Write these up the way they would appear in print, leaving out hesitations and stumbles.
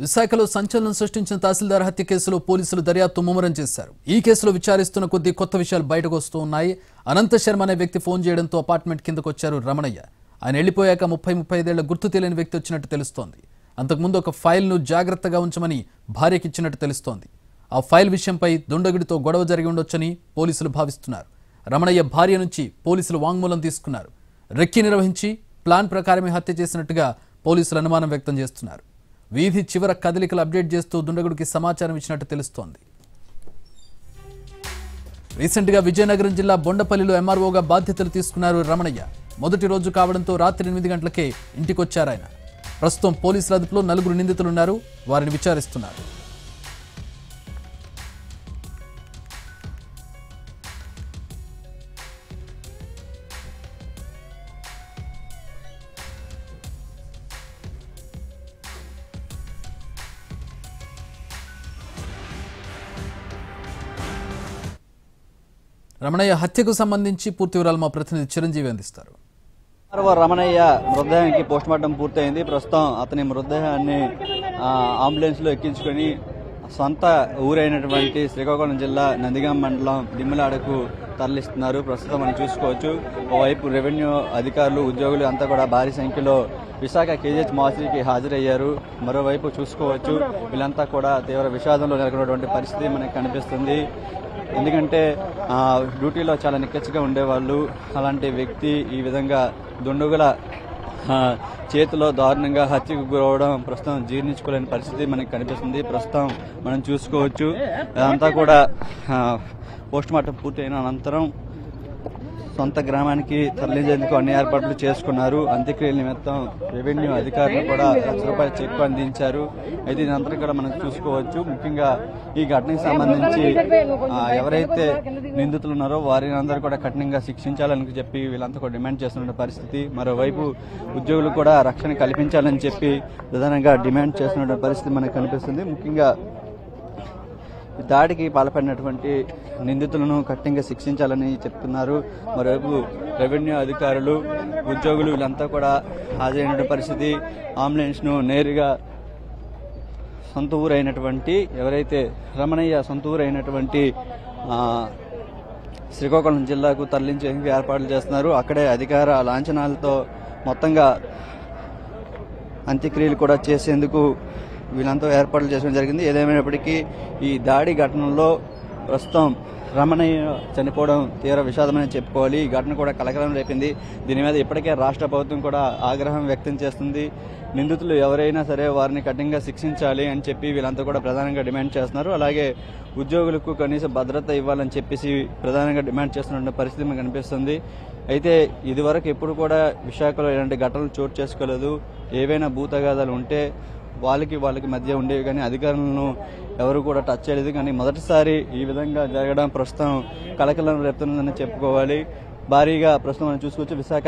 విశాఖలో సంచలనం సృష్టించిన తహసీల్దార్ హత్య కేసులో పోలీసులు దర్యాప్తు ముమ్మరం చేశారు. ఈ కేసులో విచారిస్తున్న కొద్ది కొత్త విషయాలు బయటకు వస్తూ ఉన్నాయి. అనంత శర్మ అనే వ్యక్తి ఫోన్ చేయడంతో అపార్ట్మెంట్ కిందకు వచ్చారు రమణయ్య. ఆయన వెళ్లిపోయాక 35 ఏళ్ల గుర్తు తెలియని వ్యక్తి వచ్చినట్టు తెలుస్తోంది. అంతకుముందు ఒక ఫైల్ను జాగ్రత్తగా ఉంచమని భార్యకి ఇచ్చినట్టు తెలుస్తోంది. ఆ ఫైల్ విషయంపై దుండగుడితో గొడవ జరిగి ఉండొచ్చని పోలీసులు భావిస్తున్నారు. రమణయ్య భార్య నుంచి పోలీసులు వాంగ్మూలం తీసుకున్నారు. రెక్కి నిర్వహించి ప్లాన్ ప్రకారమే హత్య చేసినట్టుగా పోలీసులు అనుమానం వ్యక్తం చేస్తున్నారు. వీధి చివర కదలికలు అప్డేట్ చేస్తూ దుండగుడికి సమాచారం ఇచ్చినట్టు తెలుస్తోంది. రీసెంట్గా విజయనగరం జిల్లా బొండపల్లిలో ఎంఆర్ఓగా బాధ్యతలు తీసుకున్నారు రమణయ్య. మొదటి రోజు కావడంతో రాత్రి 8 గంటలకే ఇంటికొచ్చారాయన. ప్రస్తుతం పోలీసుల అదుపులో 4 నిందితులున్నారు. వారిని విచారిస్తున్నారు. రమణయ్య హత్యకు సంబంధించి పూర్తి వివరాలు మా ప్రతినిధి చిరంజీవి అందిస్తారు. రమణయ్య మృతదేహానికి పోస్టుమార్టం పూర్తయింది. ప్రస్తుతం అతని మృతదేహాన్ని అంబులెన్స్ లో ఎక్కించుకుని సొంత ఊరైనటువంటి శ్రీకాకుళం జిల్లా నందిగాం మండలం దిమ్మలాడకు తరలిస్తున్నారు. ప్రస్తుతం మనం చూసుకోవచ్చు. ఓవైపు రెవెన్యూ అధికారులు, ఉద్యోగులు అంతా కూడా భారీ సంఖ్యలో విశాఖ కేజీహెచ్ మార్చికి హాజరయ్యారు. మరోవైపు చూసుకోవచ్చు, వీళ్ళంతా కూడా తీవ్ర విషాదంలో నెలకొన్నటువంటి పరిస్థితి మనకు కనిపిస్తుంది. ఎందుకంటే డ్యూటీలో చాలా నిక్కచ్చిగా ఉండేవాళ్ళు. అలాంటి వ్యక్తి ఈ విధంగా దుండగుల చేతిలో దారుణంగా హత్యకు గురవడం ప్రస్తుతం జీర్ణించుకోలేని పరిస్థితి మనకు కనిపిస్తుంది. ప్రస్తుతం మనం చూసుకోవచ్చు, అదంతా కూడా పోస్టుమార్టం పూర్తయిన అనంతరం సొంత గ్రామానికి తరలించేందుకు అన్ని ఏర్పాట్లు చేసుకున్నారు. అంత్యక్రియల నిమిత్తం రెవెన్యూ అధికారులు కూడా ₹1,00,000 చెక్ అందించారు. అయితే ఇదంతా కూడా మనం చూసుకోవచ్చు. ముఖ్యంగా ఈ ఘటనకు సంబంధించి ఎవరైతే నిందితులు ఉన్నారో వారిని అందరూ కూడా కఠినంగా శిక్షించాలని చెప్పి వీళ్ళంతా కూడా డిమాండ్ చేస్తున్న పరిస్థితి. మరోవైపు ఉద్యోగులు కూడా రక్షణ కల్పించాలని చెప్పి ప్రధానంగా డిమాండ్ చేస్తున్న పరిస్థితి మనకు కనిపిస్తుంది. ముఖ్యంగా దాడికి పాల్పడినటువంటి నిందితులను కఠినంగా శిక్షించాలని చెప్తున్నారు. మరోవైపు రెవెన్యూ అధికారులు, ఉద్యోగులు వీళ్ళంతా కూడా హాజరైన పరిస్థితి. అంబులెన్స్ ను నేరుగా సొంత ఊరైనటువంటి ఎవరైతే రమణయ్య సొంత ఊరైనటువంటి శ్రీకాకుళం జిల్లాకు తరలించేందుకు ఏర్పాట్లు చేస్తున్నారు. అక్కడే అధికార లాంఛనాలతో మొత్తంగా అంత్యక్రియలు కూడా చేసేందుకు వీళ్ళంతా ఏర్పాట్లు చేయడం జరిగింది. ఏదేమైనప్పటికీ ఈ దాడి ఘటనలో ప్రస్తుతం రమణయ్య చనిపోవడం తీవ్ర విషాదమని చెప్పుకోవాలి. ఈ ఘటన కూడా కలకలం రేపింది. దీని మీద ఇప్పటికే రాష్ట్ర ప్రభుత్వం కూడా ఆగ్రహం వ్యక్తం చేస్తుంది. నిందితులు ఎవరైనా సరే వారిని కఠినంగా శిక్షించాలి అని చెప్పి వీళ్ళంతా కూడా ప్రధానంగా డిమాండ్ చేస్తున్నారు. అలాగే ఉద్యోగులకు కనీస భద్రత ఇవ్వాలని చెప్పేసి ప్రధానంగా డిమాండ్ చేస్తున్న పరిస్థితి మనకు కనిపిస్తుంది. అయితే ఇదివరకు ఎప్పుడు కూడా విశాఖలో ఇలాంటి ఘటనలు చోటు చేసుకోలేదు. ఏవైనా భూతగాదాలు ఉంటే వాళ్ళకి మధ్య ఉండేవి, కానీ అధికారులను ఎవరు కూడా టచ్ చేయలేదు. కానీ మొదటిసారి ఈ విధంగా జరగడం ప్రస్తుతం కలకలం రేపుతుందని చెప్పుకోవాలి. భారీగా ప్రస్తుతం మనం చూసుకోవచ్చు, విశాఖ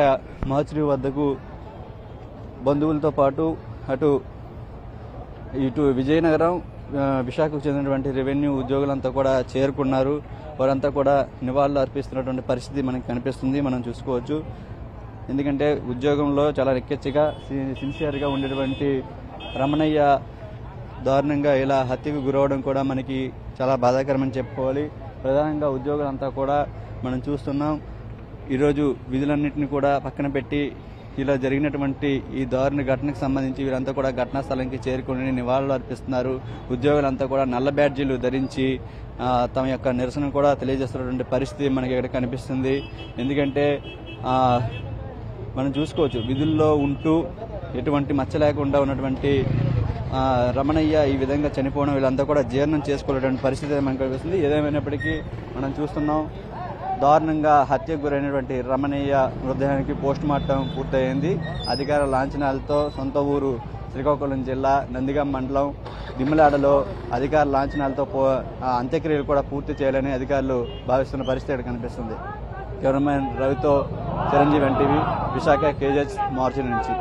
మార్చి వద్దకు బంధువులతో పాటు ఇటు విజయనగరం, విశాఖకు చెందినటువంటి రెవెన్యూ ఉద్యోగులంతా కూడా చేరుకున్నారు. వారంతా కూడా నివాళులు అర్పిస్తున్నటువంటి పరిస్థితి మనకు కనిపిస్తుంది. మనం చూసుకోవచ్చు. ఎందుకంటే ఉద్యోగంలో చాలా నిక్కచ్చిగా సిన్సియర్గా ఉండేటువంటి రమణయ్య దారుణంగా ఇలా హత్యకు గురవడం కూడా మనకి చాలా బాధాకరమని చెప్పుకోవాలి. ప్రధానంగా ఉద్యోగులంతా కూడా మనం చూస్తున్నాం, ఈరోజు విధులన్నింటినీ కూడా పక్కన పెట్టి ఇలా జరిగినటువంటి ఈ దారుణ ఘటనకు సంబంధించి వీరంతా కూడా ఘటనా స్థలానికి చేరుకుని నివాళులు అర్పిస్తున్నారు. ఉద్యోగులంతా కూడా నల్ల బ్యాడ్జీలు ధరించి తమ యొక్క నిరసన కూడా తెలియజేస్తున్నటువంటి పరిస్థితి మనకి ఇక్కడ కనిపిస్తుంది. ఎందుకంటే మనం చూసుకోవచ్చు, విధుల్లో ఉంటూ ఎటువంటి మచ్చ లేకుండా ఉన్నటువంటి రమణయ్య ఈ విధంగా చనిపోవడం వీళ్ళంతా కూడా జీర్ణం చేసుకోలేటువంటి పరిస్థితి మనకు కనిపిస్తుంది. ఏదేమైనప్పటికీ మనం చూస్తున్నాం, దారుణంగా హత్యకు గురైనటువంటి రమణయ్య మృతదేహానికి పోస్టుమార్టం పూర్తయింది. అధికార లాంఛనాలతో సొంత ఊరు శ్రీకాకుళం జిల్లా నందిగాం మండలం దిమ్మలాడలో అధికార లాంఛనాలతో అంత్యక్రియలు కూడా పూర్తి చేయాలని అధికారులు భావిస్తున్న పరిస్థితి కనిపిస్తుంది. కెమెరామెన్ రవితో చిరంజీవి, ఎన్టీవీ, విశాఖ కేజీహెచ్ మార్చి నుంచి.